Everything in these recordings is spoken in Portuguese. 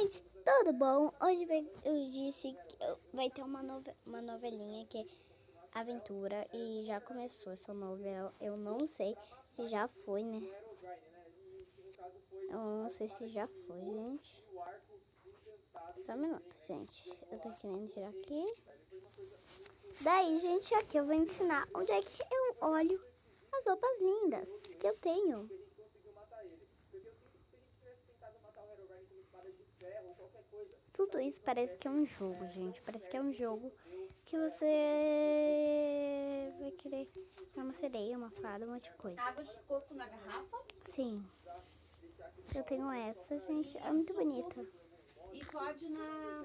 Gente, tudo bom? Hoje eu disse que vai ter uma novelinha que é Aventura e já começou essa novela. Eu não sei se já foi, né? Eu não sei se já foi, gente. Só um minuto, gente. Eu tô querendo tirar aqui. Daí, gente, aqui eu vou ensinar onde é que eu olho as roupas lindas que eu tenho. Tudo isso parece que é um jogo, gente. Parece que é um jogo que você vai querer uma sereia, uma fada, um monte de coisa. Água de coco na garrafa? Sim. Eu tenho essa, gente. É muito bonita. E pode na...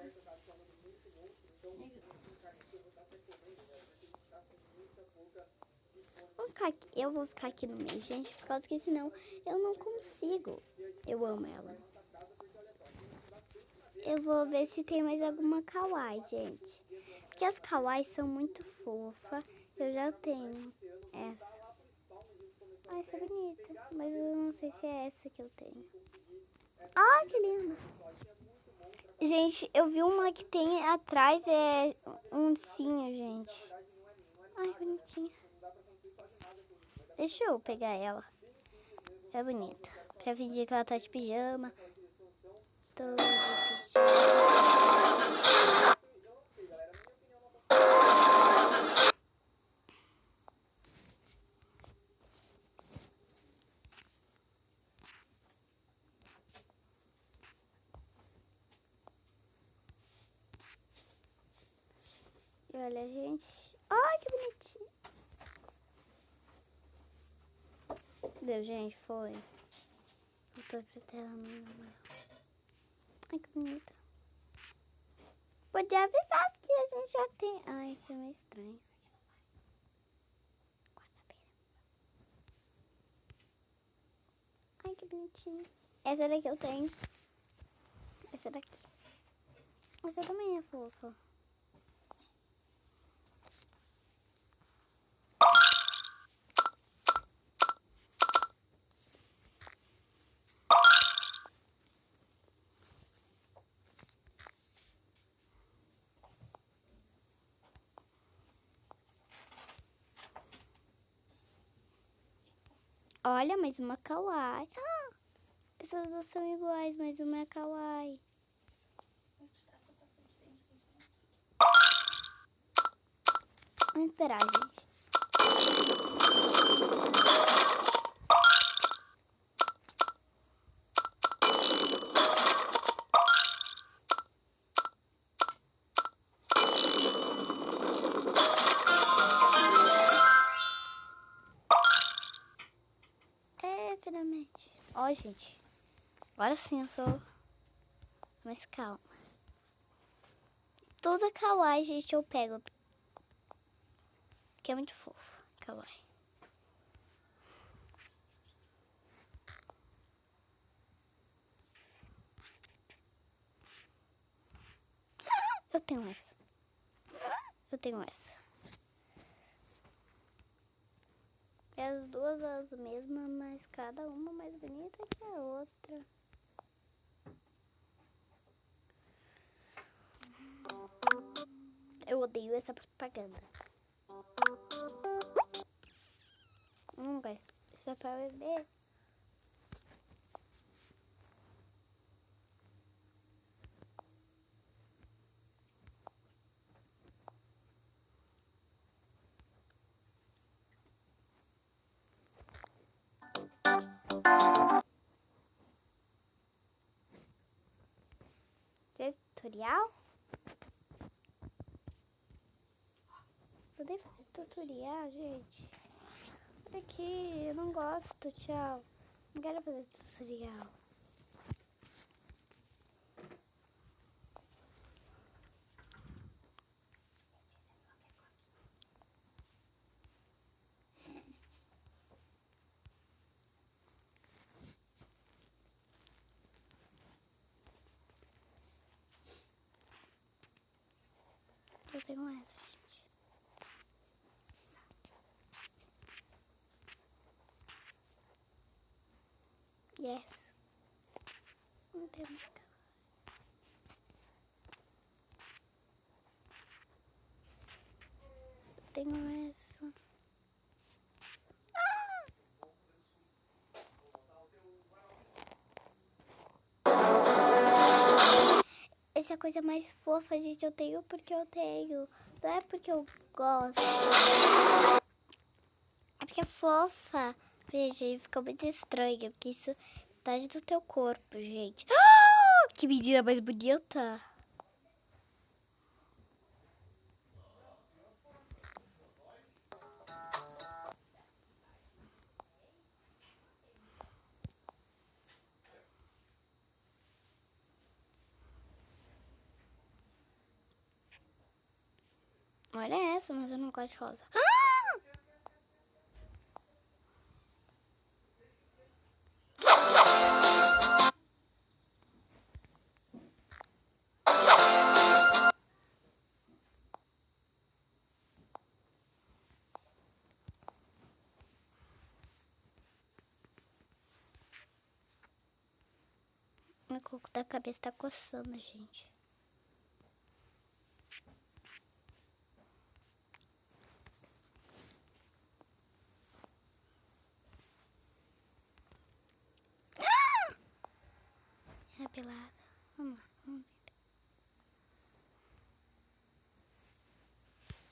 Eu vou ficar aqui no meio, gente, por causa que senão eu não consigo. Eu amo ela. Eu vou ver se tem mais alguma kawaii, gente. Porque as kawaii são muito fofas. Eu já tenho essa. Ai, essa é bonita. Mas eu não sei se é essa que eu tenho. Ai, que linda. Gente, eu vi uma que tem atrás, é um ursinho, gente. Ai, bonitinha. Deixa eu pegar ela. É bonita. Pra fingir que ela tá de pijama. Tô de pijama. E olha, gente. Ai, que bonitinho. Deu, gente, foi. Voltou pra tela. Ai, que bonita. Podia avisar que a gente já tem. Ai, isso é meio estranho. Quarta-feira. Ai, que bonitinho. Essa daqui eu tenho. Essa daqui. Essa também é fofa. Olha, mais uma kawaii. Ah, essas duas são iguais, mas uma é kawaii. Vamos esperar, gente. É, finalmente. Ó, gente. Agora sim eu sou mais calma. Toda kawaii, gente, eu pego. Que é muito fofo. Kawaii. Eu tenho essa. Eu tenho essa. É as duas as mesmas, mas cada uma mais bonita que a outra. Eu odeio essa propaganda. Mas isso é pra beber. Tutorial? Poder fazer tutorial, gente? Olha aqui, eu não gosto, tchau. Não quero fazer tutorial. Eu tenho essa, gente. Yes. Não tem mais. tenho essa. Essa é a coisa mais fofa, gente. Eu tenho porque eu tenho. Não é porque eu gosto. É porque é fofa. Gente, fica muito estranha. Porque isso tá do teu corpo, gente. Que menina mais bonita. Olha essa, mas eu não gosto de rosa. O coco da cabeça tá coçando, gente. É pelada. Vamos lá, vamos ver.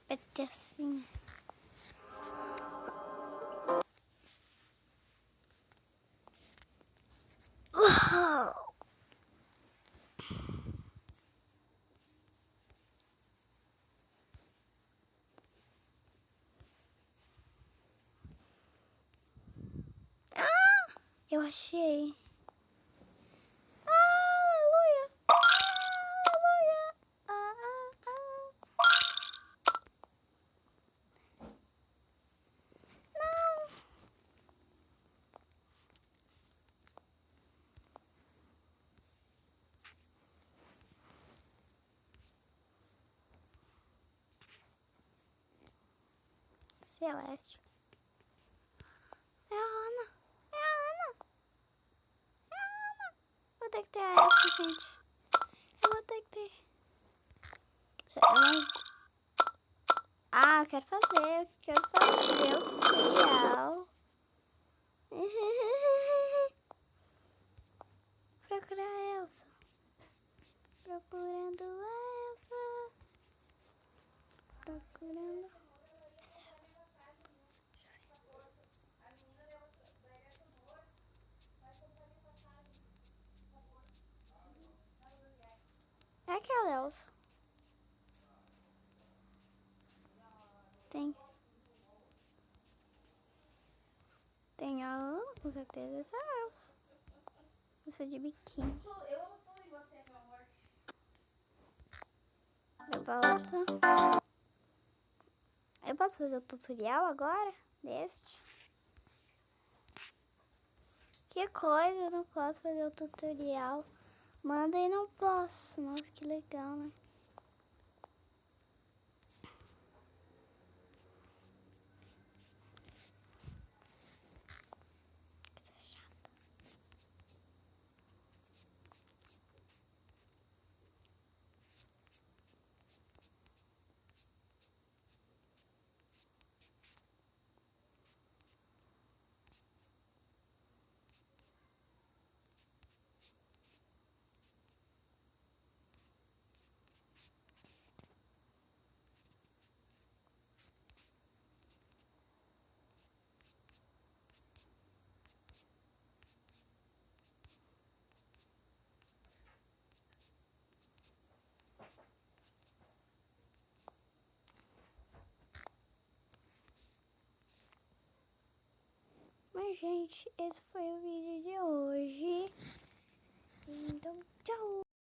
Vai ter assim. Uau! Eu achei. Aleluia! Aleluia! Não! Celeste. É a Ana. É a Ana. É a Ana. Vou ter que ter essa, gente. Eu vou ter que ter. Eu não... Ah, eu quero fazer. Eu quero fazer o tutorial. Procurar a Elsa. Procurando a Elsa. Procurando essa Elsa. É aquela Elsa. Tem a Ana, com certeza, essa Elsa. Essa de biquíni. Eu amo tudo em você, meu amor. Eu volto. Eu posso fazer o tutorial agora? Deste? Que coisa, eu não posso fazer o tutorial. Manda e não posso. Nossa, que legal, né? Mas, gente, esse foi o vídeo de hoje. Então, tchau!